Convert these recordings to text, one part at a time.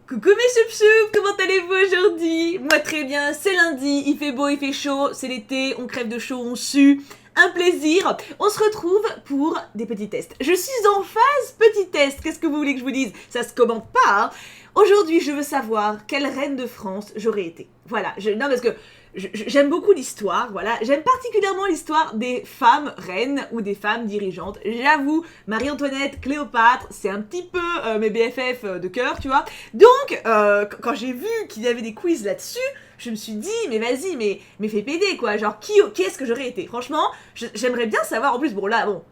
Coucou mes choup-choup, comment allez-vous aujourd'hui? Moi très bien, c'est lundi, il fait beau, il fait chaud, c'est l'été, on crève de chaud, on sue. Un plaisir. On se retrouve pour des petits tests. Je suis en phase petit test. Qu'est-ce que vous voulez que je vous dise? Ça se commente pas, hein. Aujourd'hui, je veux savoir quelle reine de France j'aurais été. Voilà. Non, parce que j'aime beaucoup l'histoire. Voilà. J'aime particulièrement l'histoire des femmes reines ou des femmes dirigeantes. J'avoue, Marie-Antoinette, Cléopâtre, c'est un petit peu mes BFF de cœur, tu vois. Donc, quand j'ai vu qu'il y avait des quiz là-dessus, je me suis dit, mais vas-y, mais fais péder, quoi. Genre, qui est-ce que j'aurais été? Franchement, j'aimerais bien savoir. En plus, bon, là, bon,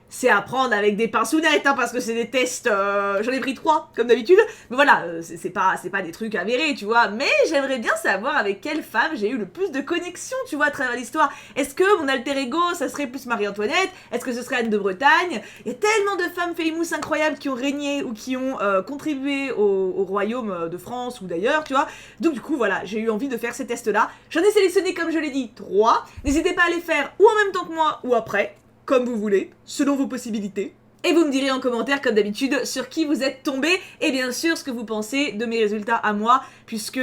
c'est à prendre avec des pincounettes, hein, parce que c'est des tests, j'en ai pris 3, comme d'habitude. Mais voilà, c'est pas des trucs avérés, tu vois. Mais j'aimerais bien savoir avec quelle femme j'ai eu le plus de connexion, tu vois, à travers l'histoire. Est-ce que mon alter ego, ça serait plus Marie-Antoinette? Est-ce que ce serait Anne de Bretagne? Il y a tellement de femmes famous incroyables qui ont régné ou qui ont contribué au royaume de France ou d'ailleurs, tu vois. Donc du coup, voilà, j'ai eu envie de faire ces tests-là. J'en ai sélectionné, comme je l'ai dit, 3. N'hésitez pas à les faire ou en même temps que moi ou après, comme vous voulez, selon vos possibilités. Et vous me direz en commentaire, comme d'habitude, sur qui vous êtes tombé, et bien sûr, ce que vous pensez de mes résultats à moi, puisque,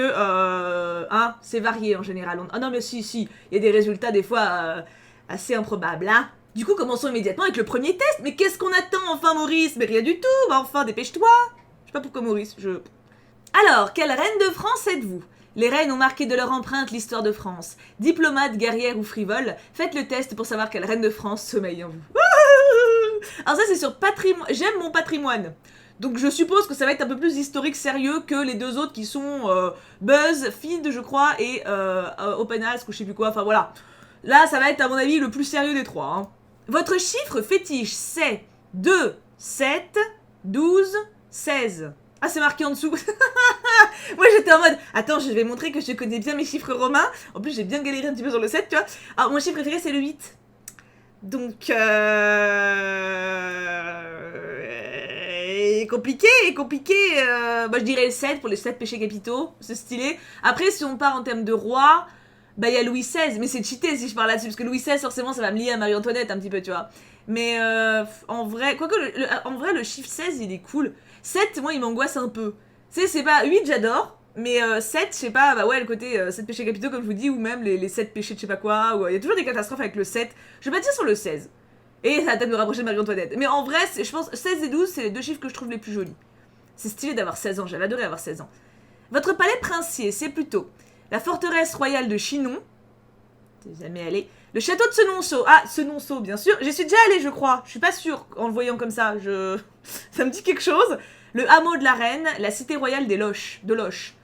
c'est varié en général. Ah non, mais si, il y a des résultats des fois assez improbables, hein. Du coup, commençons immédiatement avec le premier test. Mais qu'est-ce qu'on attend, enfin, Maurice? Mais rien du tout, bah enfin, dépêche-toi. Je sais pas pourquoi Maurice, Alors, quelle reine de France êtes-vous? Les reines ont marqué de leur empreinte l'histoire de France. Diplomate, guerrière ou frivole, faites le test pour savoir quelle reine de France sommeille en vous. Alors ça c'est sur patrimoine. J'aime mon patrimoine. Donc je suppose que ça va être un peu plus historique sérieux que les deux autres qui sont Buzz, Feed je crois, et OpenAsk ou je sais plus quoi, enfin voilà. Là ça va être à mon avis le plus sérieux des trois, hein. Votre chiffre fétiche c'est 2, 7, 12, 16. Ah c'est marqué en dessous. Moi j'étais en mode, attends, je vais montrer que je connais bien mes chiffres romains. En plus j'ai bien galéré un petit peu sur le 7, tu vois. Alors mon chiffre préféré c'est le 8. Donc compliqué. Bah je dirais le 7 pour les 7 péchés capitaux, c'est stylé. Après si on part en termes de roi, bah il y a Louis XVI, mais c'est cheaté si je parle là-dessus, parce que Louis XVI forcément ça va me lier à Marie-Antoinette un petit peu, tu vois. Mais en vrai, quoique en vrai le chiffre 16 il est cool. 7 moi il m'angoisse un peu. Tu sais, c'est pas 8 j'adore, mais 7 je sais pas, bah ouais le côté 7 péchés capitaux comme je vous dis, ou même les 7 péchés de je sais pas quoi, ou il y a toujours des catastrophes avec le 7. Je vais pas dire sur le 16. Et ça va peut-être me rapprocher de Marie-Antoinette. Mais en vrai, je pense 16 et 12 c'est les deux chiffres que je trouve les plus jolis. C'est stylé d'avoir 16 ans, j'avais adoré avoir 16 ans. Votre palais princier, c'est plutôt la forteresse royale de Chinon. T'es jamais allé. Le château de Senonceau. Ah, Senonceau, bien sûr. J'y suis déjà allée, je crois. Je suis pas sûre en le voyant comme ça. Ça me dit quelque chose. Le hameau de la Reine, la cité royale des Loches. De Loches.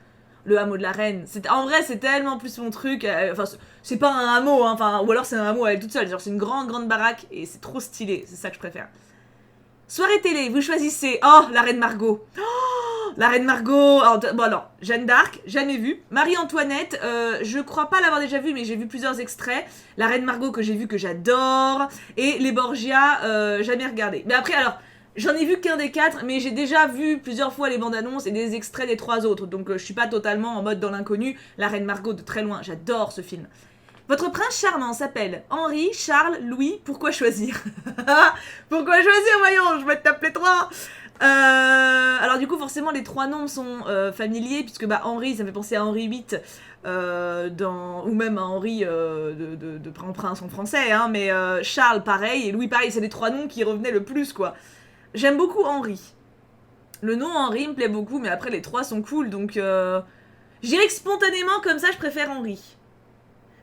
Le hameau de la Reine. En vrai, c'est tellement plus mon truc. Enfin, c'est pas un hameau, hein. Enfin, ou alors c'est un hameau à elle toute seule. Genre, c'est une grande baraque et c'est trop stylé. C'est ça que je préfère. Soirée télé, vous choisissez. Oh, la Reine Margot. Oh, la Reine Margot. Alors, bon, alors, Jeanne d'Arc, jamais vue. Marie-Antoinette, je crois pas l'avoir déjà vue, mais j'ai vu plusieurs extraits. La Reine Margot que j'ai vue, que j'adore. Et les Borgia, jamais regardé. Mais après, alors, j'en ai vu qu'un des 4, mais j'ai déjà vu plusieurs fois les bandes annonces et des extraits des 3 autres. Donc, je suis pas totalement en mode dans l'inconnu. La Reine Margot de très loin, j'adore ce film. Votre prince charmant s'appelle Henri, Charles, Louis, pourquoi choisir? Pourquoi choisir, voyons, je vais t'appeler 3. Alors du coup forcément les 3 noms sont familiers, puisque bah Henri ça me fait penser à Henri VIII, ou même à Henri de prince en français, hein, mais Charles pareil, et Louis pareil, c'est les 3 noms qui revenaient le plus quoi. J'aime beaucoup Henri. Le nom Henri me plaît beaucoup, mais après les 3 sont cool, donc je dirais que spontanément comme ça je préfère Henri.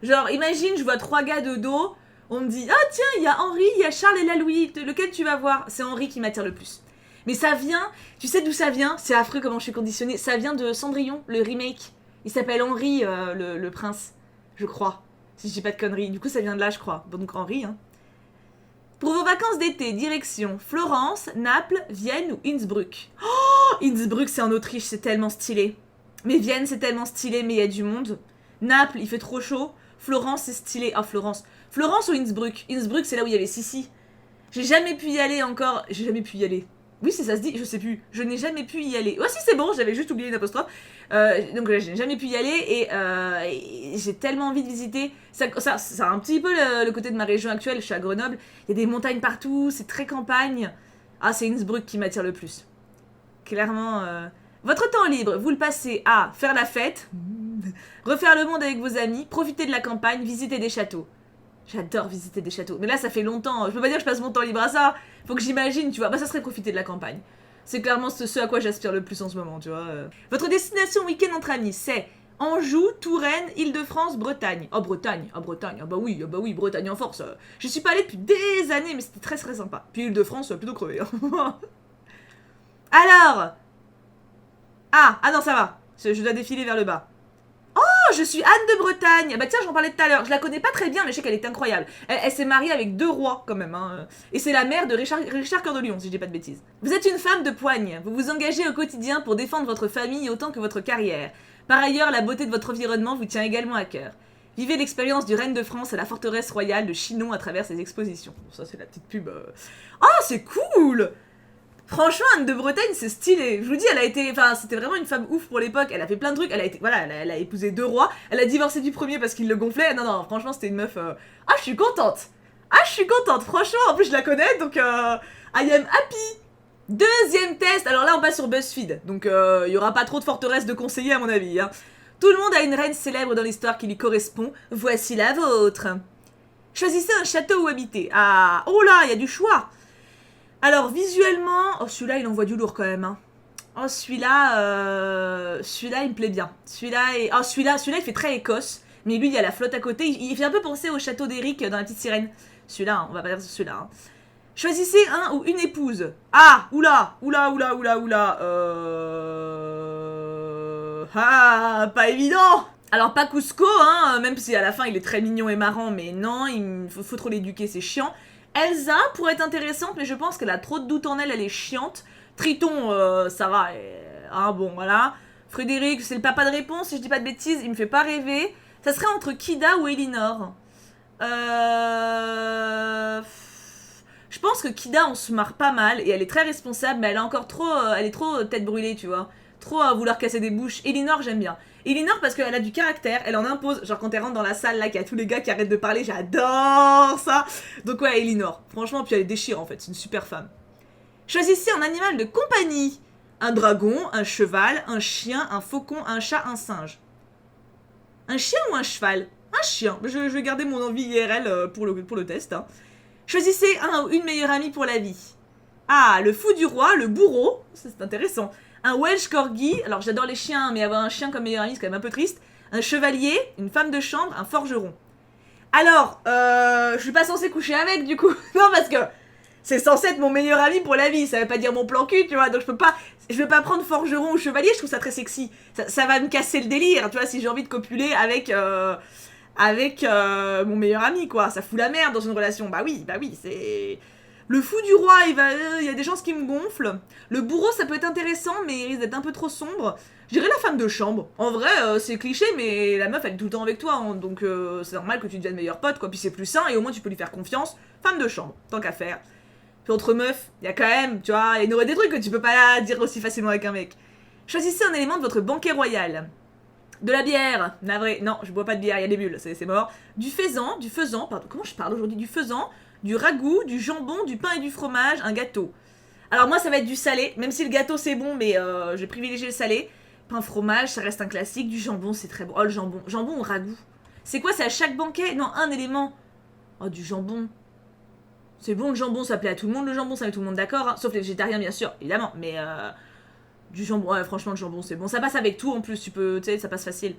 Genre, imagine, je vois 3 gars de dos, on me dit « Ah tiens, il y a Henri, il y a Charles et la Louis, lequel tu vas voir ?» C'est Henri qui m'attire le plus. Mais ça vient, tu sais d'où ça vient? C'est affreux comment je suis conditionnée. Ça vient de Cendrillon, le remake. Il s'appelle Henri, le prince, je crois. Si je dis pas de conneries. Du coup, ça vient de là, je crois. Bon, donc Henri, hein. Pour vos vacances d'été, direction Florence, Naples, Vienne ou Innsbruck. Oh, Innsbruck, c'est en Autriche, c'est tellement stylé. Mais Vienne, c'est tellement stylé, mais il y a du monde. Naples, il fait trop chaud. Florence, c'est stylé. Ah, Florence. Florence ou Innsbruck? Innsbruck, c'est là où il y avait Sissi. J'ai jamais pu y aller encore. J'ai jamais pu y aller. Oui, c'est ça se dit, je sais plus. Je n'ai jamais pu y aller. Oh, si, c'est bon, j'avais juste oublié une apostrophe. Donc, je n'ai jamais pu y aller et j'ai tellement envie de visiter. Ça a un petit peu le côté de ma région actuelle. Je suis à Grenoble. Il y a des montagnes partout, c'est très campagne. Ah, c'est Innsbruck qui m'attire le plus. Clairement. Votre temps libre, vous le passez à faire la fête, refaire le monde avec vos amis, profiter de la campagne, visiter des châteaux. J'adore visiter des châteaux. Mais là, ça fait longtemps. Je peux pas dire que je passe mon temps libre à ça. Faut que j'imagine, tu vois. Bah, ça serait profiter de la campagne. C'est clairement ce à quoi j'aspire le plus en ce moment, tu vois. Votre destination week-end entre amis, c'est Anjou, Touraine, Île-de-France, Bretagne. Oh, Bretagne. Ah, Bretagne. Ah bah oui, Bretagne en force. Je suis pas allée depuis des années, mais c'était très très sympa. Puis Île-de-France, plutôt crevé. Hein. Alors. Ah non, ça va. Je dois défiler vers le bas. Oh, je suis Anne de Bretagne. Bah tiens, j'en parlais tout à l'heure. Je la connais pas très bien, mais je sais qu'elle est incroyable. Elle s'est mariée avec 2 rois, quand même. Hein. Et c'est la mère de Richard Cœur de Lion, si je dis pas de bêtises. Vous êtes une femme de poigne. Vous vous engagez au quotidien pour défendre votre famille autant que votre carrière. Par ailleurs, la beauté de votre environnement vous tient également à cœur. Vivez l'expérience du règne de France à la forteresse royale de Chinon à travers ses expositions. Bon, ça, c'est la petite pub. Oh, c'est cool! Franchement, Anne de Bretagne, c'est stylé. Je vous dis, elle a été... Enfin, c'était vraiment une femme ouf pour l'époque. Elle a fait plein de trucs. Elle a été... Voilà, elle a épousé 2 rois. Elle a divorcé du premier parce qu'il le gonflait. Non, franchement, c'était une meuf... Ah, je suis contente. Franchement, en plus, je la connais, donc... I am happy. Deuxième test. Alors là, on passe sur BuzzFeed. Donc, il y aura pas trop de forteresses de conseillers, à mon avis. Hein. Tout le monde a une reine célèbre dans l'histoire qui lui correspond. Voici la vôtre. Choisissez un château où habiter. Ah, oh là, il y a du choix. Alors, visuellement... Oh, celui-là, il envoie du lourd, quand même. Hein. Oh, celui-là... Celui-là, il me plaît bien. Oh, celui-là, il fait très Écosse. Mais lui, il y a la flotte à côté. Il fait un peu penser au château d'Eric dans La Petite Sirène. Celui-là, hein, on va pas dire celui-là. Hein. Choisissez un ou une épouse. Ah, oula. Ah, pas évident. Alors, pas Cusco, hein, même si à la fin, il est très mignon et marrant. Mais non, il faut trop l'éduquer, c'est chiant. Elsa pourrait être intéressante, mais je pense qu'elle a trop de doutes en elle, elle est chiante. Triton, ça va, hein, bon, voilà. Frédéric, c'est le papa de réponse, si je dis pas de bêtises, il me fait pas rêver. Ça serait entre Kida ou Elinor. Je pense que Kida, on se marre pas mal, et elle est très responsable, mais elle est encore trop... elle est trop tête brûlée, tu vois. Trop à vouloir casser des bouches. Elinor, j'aime bien. Elinor, parce qu'elle a du caractère, elle en impose. Genre, quand elle rentre dans la salle, là, qu'il y a tous les gars qui arrêtent de parler, j'adore ça. Donc, ouais, Elinor. Franchement, puis elle déchire, en fait. C'est une super femme. Choisissez un animal de compagnie. Un dragon, un cheval, un chien, un faucon, un chat, un singe. Un chien ou un cheval? Un chien. Je vais garder mon envie IRL pour le test. Hein. Choisissez un ou une meilleure amie pour la vie. Ah, le fou du roi, le bourreau. Ça, c'est intéressant. Un Welsh Corgi, alors j'adore les chiens, mais avoir un chien comme meilleur ami, c'est quand même un peu triste. Un chevalier, une femme de chambre, un forgeron. Alors, je suis pas censée coucher avec, du coup. Non, parce que c'est censé être mon meilleur ami pour la vie, ça veut pas dire mon plan cul, tu vois. Donc je vais pas prendre forgeron ou chevalier, je trouve ça très sexy. Ça va me casser le délire, tu vois, si j'ai envie de copuler avec mon meilleur ami, quoi. Ça fout la merde dans une relation. Bah oui, c'est... Le fou du roi, il y a des chances qui me gonflent. Le bourreau, ça peut être intéressant, mais il risque d'être un peu trop sombre. Je dirais la femme de chambre. En vrai, c'est cliché, mais la meuf, elle est tout le temps avec toi, hein, donc c'est normal que tu deviennes meilleur pote, quoi. Puis c'est plus sain, et au moins tu peux lui faire confiance. Femme de chambre, tant qu'à faire. Puis entre meufs, il y a quand même, tu vois, il y aurait des trucs que tu peux pas dire aussi facilement avec un mec. Choisissez un élément de votre banquet royal. De la bière, navré, non, je bois pas de bière, il y a des bulles, c'est mort. Du faisan, pardon, comment je parle aujourd'hui? Du faisan, du ragoût, du jambon, du pain et du fromage, un gâteau. Alors moi ça va être du salé, même si le gâteau c'est bon, mais je vais privilégier le salé. Pain fromage, ça reste un classique, du jambon c'est très bon. Oh le jambon au ragoût. C'est quoi, c'est à chaque banquet? Non, un élément. Oh du jambon. C'est bon le jambon, ça plaît à tout le monde, le jambon ça met tout le monde d'accord, hein. Sauf les végétariens bien sûr, évidemment, mais du jambon, ouais franchement le jambon c'est bon. Ça passe avec tout en plus, tu sais, ça passe facile.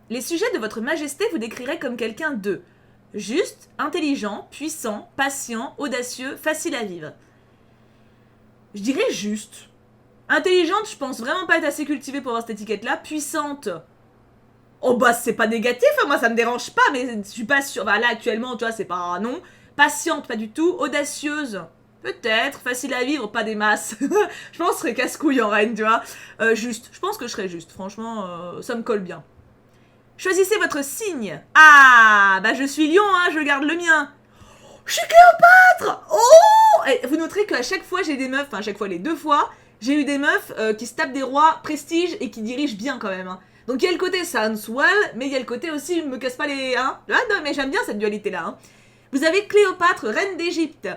Les sujets de votre majesté vous décriraient comme quelqu'un de... Juste, intelligent, puissant, patient, audacieux, facile à vivre. Je dirais juste. Intelligente, je pense vraiment pas être assez cultivée pour avoir cette étiquette-là. Puissante. Oh bah c'est pas négatif, hein, moi ça me dérange pas, mais je suis pas sûre. Bah là actuellement, tu vois, c'est pas... Non. Patiente, pas du tout. Audacieuse. Peut-être. Facile à vivre, pas des masses. Je pense que je serais casse-couille en reine, tu vois. Juste. Je pense que je serais juste. Franchement, ça me colle bien. Choisissez votre signe. Ah, bah je suis lion, hein, je garde le mien. Je suis Cléopâtre. Oh. Et vous noterez qu'à chaque fois j'ai des meufs, enfin à chaque fois les 2 fois, j'ai eu des meufs qui se tapent des rois prestige et qui dirigent bien quand même. Hein. Donc il y a le côté Sanswell, mais il y a le côté aussi me casse pas les... Hein. Ah non, mais j'aime bien cette dualité-là. Hein. Vous avez Cléopâtre, reine d'Égypte.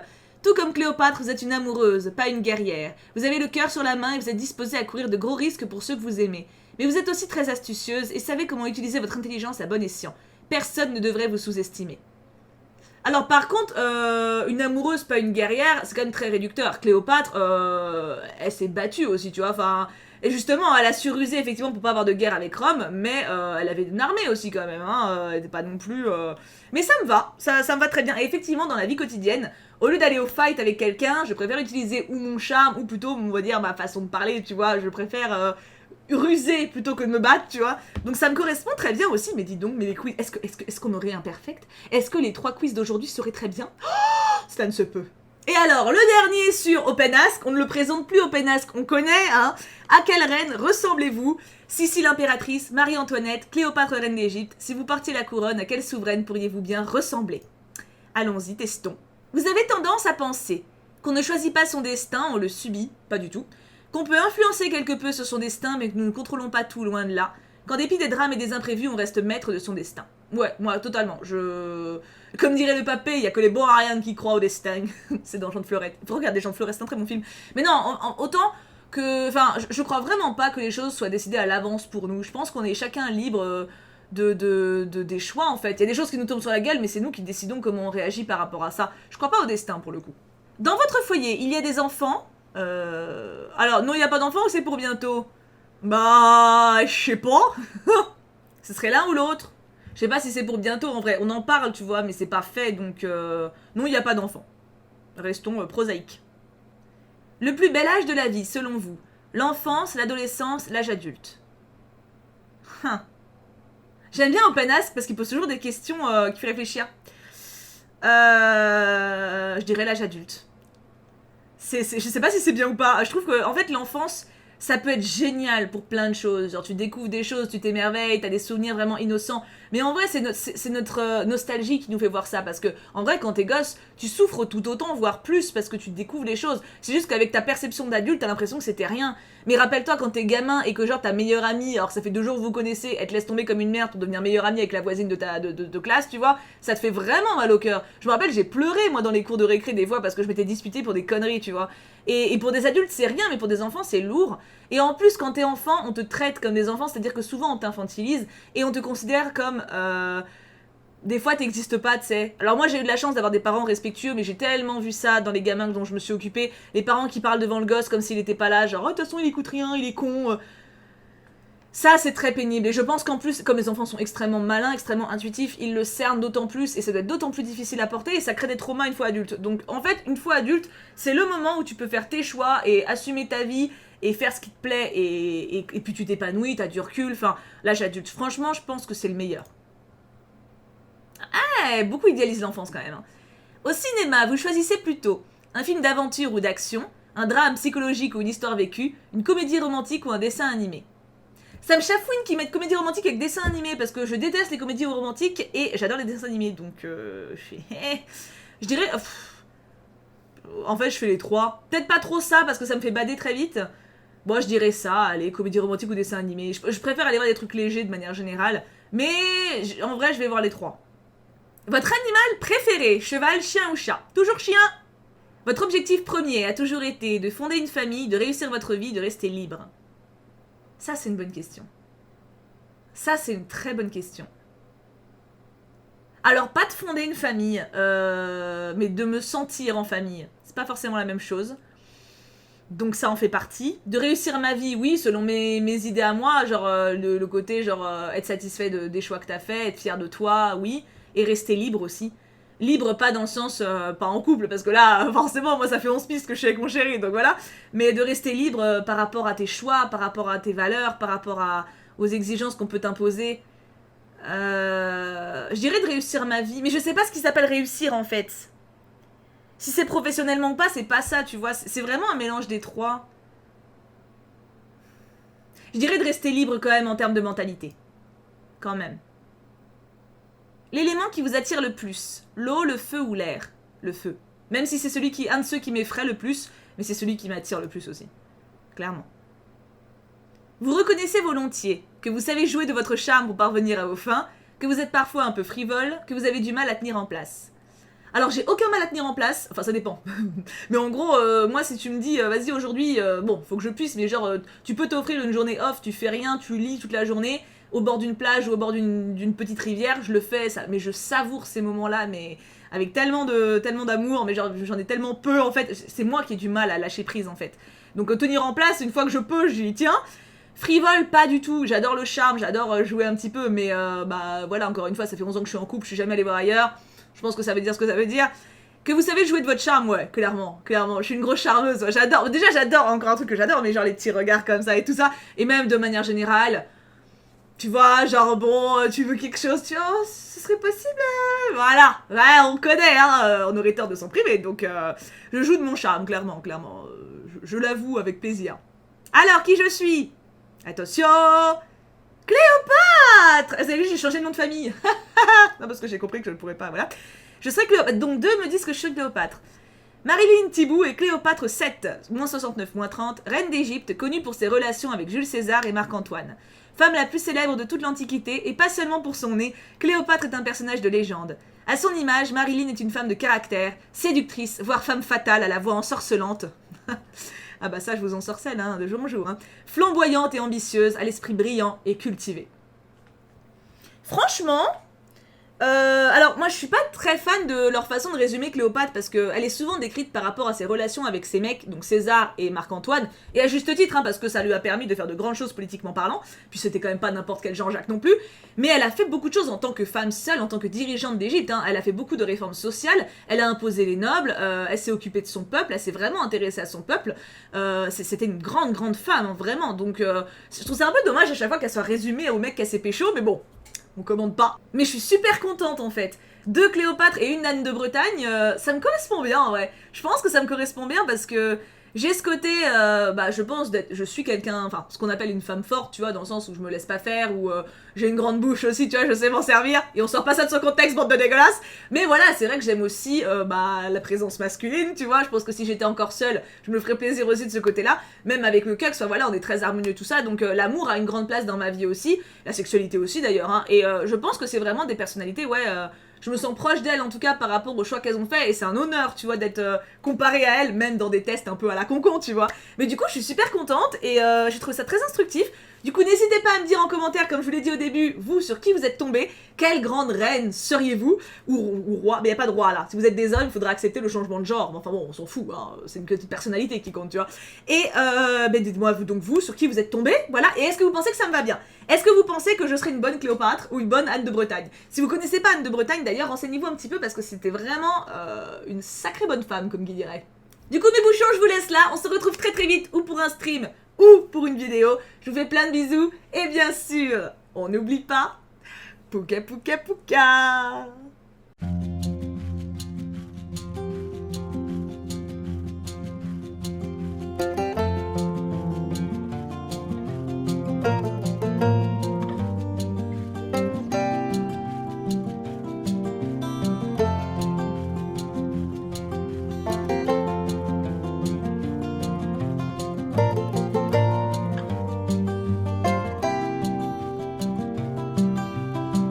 Tout comme Cléopâtre, vous êtes une amoureuse, pas une guerrière. Vous avez le cœur sur la main et vous êtes disposée à courir de gros risques pour ceux que vous aimez. Mais vous êtes aussi très astucieuse et savez comment utiliser votre intelligence à bon escient. Personne ne devrait vous sous-estimer. Alors par contre, une amoureuse, pas une guerrière, c'est quand même très réducteur. Cléopâtre, elle s'est battue aussi, tu vois, enfin... Et justement, elle a surusé effectivement pour pas avoir de guerre avec Rome, mais elle avait une armée aussi quand même, hein, elle était pas non plus... Mais ça me va, ça me va très bien. Et effectivement, dans la vie quotidienne, au lieu d'aller au fight avec quelqu'un, je préfère utiliser ou mon charme, ou plutôt, on va dire, ma façon de parler, tu vois, je préfère... ruser plutôt que de me battre, tu vois. Donc ça me correspond très bien aussi, mais dis donc, mais les quiz, est-ce qu'on aurait un perfect? Est-ce que les 3 quiz d'aujourd'hui seraient très bien? Oh, cela ne se peut. Et alors, le dernier sur Open Ask, on ne le présente plus Open Ask, on connaît, hein. À quelle reine ressemblez-vous? Sissi l'impératrice, Marie-Antoinette, Cléopâtre reine d'Égypte. Si vous portiez la couronne, à quelle souveraine pourriez-vous bien ressembler? Allons-y, testons. Vous avez tendance à penser qu'on ne choisit pas son destin, on le subit, pas du tout. Qu'on peut influencer quelque peu sur son destin, mais que nous ne contrôlons pas tout, loin de là. Qu'en dépit des drames et des imprévus, on reste maître de son destin. Ouais, moi, totalement. Comme dirait le papé, il y a que les bons Ariane qui croient au destin. C'est dans Jean de Fleurette. Faut regarder Jean de Fleurette, c'est un très bon film. Mais non, autant que... Enfin, je crois vraiment pas que les choses soient décidées à l'avance pour nous. Je pense qu'on est chacun libre des choix, en fait. Il y a des choses qui nous tombent sur la gueule, mais c'est nous qui décidons comment on réagit par rapport à ça. Je crois pas au destin, pour le coup. Dans votre foyer, il y a des enfants. Alors, non, il n'y a pas d'enfants ou c'est pour bientôt? Bah, je sais pas. Ce serait l'un ou l'autre. Je sais pas si c'est pour bientôt, en vrai. On en parle, tu vois, mais c'est pas fait, donc... Non, il n'y a pas d'enfants. Restons prosaïques. Le plus bel âge de la vie, selon vous? L'enfance, l'adolescence, l'âge adulte. J'aime bien Open Ask parce qu'il pose toujours des questions qui font réfléchir. Je dirais l'âge adulte. Je sais pas si c'est bien ou pas. Je trouve que en fait l'enfance, ça peut être génial pour plein de choses. Genre tu découvres des choses, tu t'émerveilles, t'as des souvenirs vraiment innocents. Mais en vrai, c'est notre nostalgie qui nous fait voir ça. Parce que en vrai, quand t'es gosse, tu souffres tout autant, voire plus, parce que tu découvres les choses. C'est juste qu'avec ta perception d'adulte, t'as l'impression que c'était rien. Mais rappelle-toi quand t'es gamin et que genre ta meilleure amie, alors ça fait 2 jours que vous connaissez, elle te laisse tomber comme une merde pour devenir meilleure amie avec la voisine de classe, tu vois, ça te fait vraiment mal au cœur. Je me rappelle, j'ai pleuré moi dans les cours de récré des fois parce que je m'étais disputée pour des conneries, tu vois. Et pour des adultes c'est rien, mais pour des enfants c'est lourd. Et en plus quand t'es enfant, on te traite comme des enfants, c'est-à-dire que souvent on t'infantilise et on te considère comme... Des fois, t'existes pas, tu sais. Alors moi, j'ai eu de la chance d'avoir des parents respectueux, mais j'ai tellement vu ça dans les gamins dont je me suis occupée. Les parents qui parlent devant le gosse comme s'il était pas là, genre « Oh, de toute façon, il écoute rien, il est con. » Ça, c'est très pénible. Et je pense qu'en plus, comme les enfants sont extrêmement malins, extrêmement intuitifs, ils le cernent d'autant plus, et ça doit être d'autant plus difficile à porter, et ça crée des traumas une fois adulte. Donc, en fait, une fois adulte, c'est le moment où tu peux faire tes choix, et assumer ta vie, et faire ce qui te plaît, et puis tu t'épanouis, t'as du recul. Enfin, l'âge adulte, franchement, je pense que c'est le meilleur. Ah, beaucoup idéalisent l'enfance quand même. Hein. Au cinéma, vous choisissez plutôt un film d'aventure ou d'action, un drame psychologique ou une histoire vécue, une comédie romantique ou un dessin animé. Ça me chafouine qu'ils mettent comédie romantique avec dessin animé parce que je déteste les comédies romantiques et j'adore les dessins animés, donc je dirais... en fait, je fais les 3. Peut-être pas trop ça parce que ça me fait bader très vite. Bon, je dirais ça, allez, comédie romantique ou dessin animé. Je préfère aller voir des trucs légers de manière générale, mais en vrai, je vais voir les 3. Votre animal préféré, cheval, chien ou chat? Toujours chien. Votre objectif premier a toujours été de fonder une famille, de réussir votre vie, de rester libre. Ça, c'est une bonne question. Ça, c'est une très bonne question. Alors, pas de fonder une famille, mais de me sentir en famille. C'est pas forcément la même chose. Donc ça en fait partie. De réussir ma vie, oui, selon mes idées à moi, genre le côté, genre être satisfait des choix que t'as fait, être fier de toi, oui. Et rester libre aussi. Libre, pas dans le sens, pas en couple, parce que là, forcément, moi, ça fait 11 pistes que je suis avec mon chéri, donc voilà. Mais de rester libre par rapport à tes choix, par rapport à tes valeurs, par rapport aux exigences qu'on peut t'imposer. Je dirais de réussir ma vie, mais je sais pas ce qui s'appelle réussir, en fait. Si c'est professionnellement ou pas, c'est pas ça, tu vois. C'est vraiment un mélange des 3. Je dirais de rester libre quand même en termes de mentalité. Quand même. L'élément qui vous attire le plus, l'eau, le feu ou l'air? Le feu. Même si c'est un de ceux qui m'effraie le plus, mais c'est celui qui m'attire le plus aussi. Clairement. Vous reconnaissez volontiers que vous savez jouer de votre charme pour parvenir à vos fins, que vous êtes parfois un peu frivole, que vous avez du mal à tenir en place. Alors j'ai aucun mal à tenir en place, enfin ça dépend. Mais en gros, moi si tu me dis, vas-y aujourd'hui, bon, faut que je puisse, mais genre, tu peux t'offrir une journée off, tu fais rien, tu lis toute la journée, au bord d'une plage ou au bord d'une petite rivière, je le fais, ça, mais je savoure ces moments-là, mais avec tellement d'amour, mais genre j'en ai tellement peu en fait, c'est moi qui ai du mal à lâcher prise en fait. Donc tenir en place, une fois que je peux, j'y tiens. Frivole, pas du tout, j'adore le charme, j'adore jouer un petit peu, mais bah voilà, encore une fois, ça fait 11 ans que je suis en couple, je suis jamais allée voir ailleurs. Je pense que ça veut dire ce que ça veut dire. Que vous savez jouer de votre charme, ouais, clairement. Je suis une grosse charmeuse, ouais, j'adore. Déjà, j'adore, encore un truc que j'adore, mais genre les petits regards comme ça et tout ça. Et même de manière générale, tu vois, genre bon, tu veux quelque chose, tu vois, oh, ce serait possible, voilà. Ouais, on connaît, hein, on aurait tort de s'en priver, donc je joue de mon charme, clairement, je l'avoue avec plaisir. Alors, qui je suis? Attention, Cléopâtre. Vous avez vu, j'ai changé de nom de famille. Non, parce que j'ai compris que je ne pourrais pas, voilà. Je serai Cléopâtre. Donc deux me disent que je suis Cléopâtre. Marilyn Thibault est Cléopâtre 7, moins 69, moins 30, reine d'Égypte, connue pour ses relations avec Jules César et Marc-Antoine. Femme la plus célèbre de toute l'Antiquité, et pas seulement pour son nez, Cléopâtre est un personnage de légende. À son image, Marilyn est une femme de caractère, séductrice, voire femme fatale à la voix ensorcelante. Ah bah ça, je vous ensorcelle, hein, de jour en jour. Hein. Flamboyante et ambitieuse, à l'esprit brillant et cultivé. Franchement, alors moi je suis pas très fan de leur façon de résumer Cléopâtre parce qu'elle est souvent décrite par rapport à ses relations avec ses mecs, donc César et Marc-Antoine, et à juste titre, hein, parce que ça lui a permis de faire de grandes choses politiquement parlant, puis c'était quand même pas n'importe quel Jean-Jacques non plus, mais elle a fait beaucoup de choses en tant que femme seule, en tant que dirigeante d'Égypte, hein. Elle a fait beaucoup de réformes sociales, elle a imposé les nobles, elle s'est occupée de son peuple, elle s'est vraiment intéressée à son peuple, c'était une grande femme, hein, vraiment, donc je trouve ça un peu dommage à chaque fois qu'elle soit résumée au mec qu'elle s'est pécho, mais bon, on commande pas. Mais je suis super contente en fait. Deux Cléopâtre et une Anne de Bretagne, ça me correspond bien en vrai. Je pense que ça me correspond bien parce que j'ai ce côté, je pense je suis quelqu'un, enfin, ce qu'on appelle une femme forte, tu vois, dans le sens où je me laisse pas faire, ou j'ai une grande bouche aussi, tu vois, je sais m'en servir, et on sort pas ça de son contexte, bande de dégueulasses. Mais voilà, c'est vrai que j'aime aussi, la présence masculine, tu vois, je pense que si j'étais encore seule, je me ferais plaisir aussi de ce côté-là, même avec le Cux, voilà, on est très harmonieux, tout ça, donc l'amour a une grande place dans ma vie aussi, la sexualité aussi d'ailleurs, hein, et je pense que c'est vraiment des personnalités, ouais, je me sens proche d'elles en tout cas par rapport aux choix qu'elles ont fait et c'est un honneur, tu vois, d'être comparée à elles, même dans des tests un peu à la concon, tu vois. Mais du coup, je suis super contente et j'ai trouvé ça très instructif. Du coup, n'hésitez pas à me dire en commentaire, comme je vous l'ai dit au début, vous, sur qui vous êtes tombé, quelle grande reine seriez-vous, ou roi, mais y a pas de roi là. Si vous êtes des hommes, il faudra accepter le changement de genre. Enfin bon, on s'en fout, hein. C'est une petite personnalité qui compte, tu vois. Et dites-moi donc vous, sur qui vous êtes tombé, voilà. Et est-ce que vous pensez que ça me va bien? Est-ce que vous pensez que je serai une bonne Cléopâtre ou une bonne Anne de Bretagne? Si vous connaissez pas Anne de Bretagne, d'ailleurs, renseignez-vous un petit peu parce que c'était vraiment une sacrée bonne femme, comme qui dirait. Du coup, mes bouchons, je vous laisse là. On se retrouve très vite, ou pour un stream, ou pour une vidéo. Je vous fais plein de bisous. Et bien sûr, on n'oublie pas, pouka pouka pouka.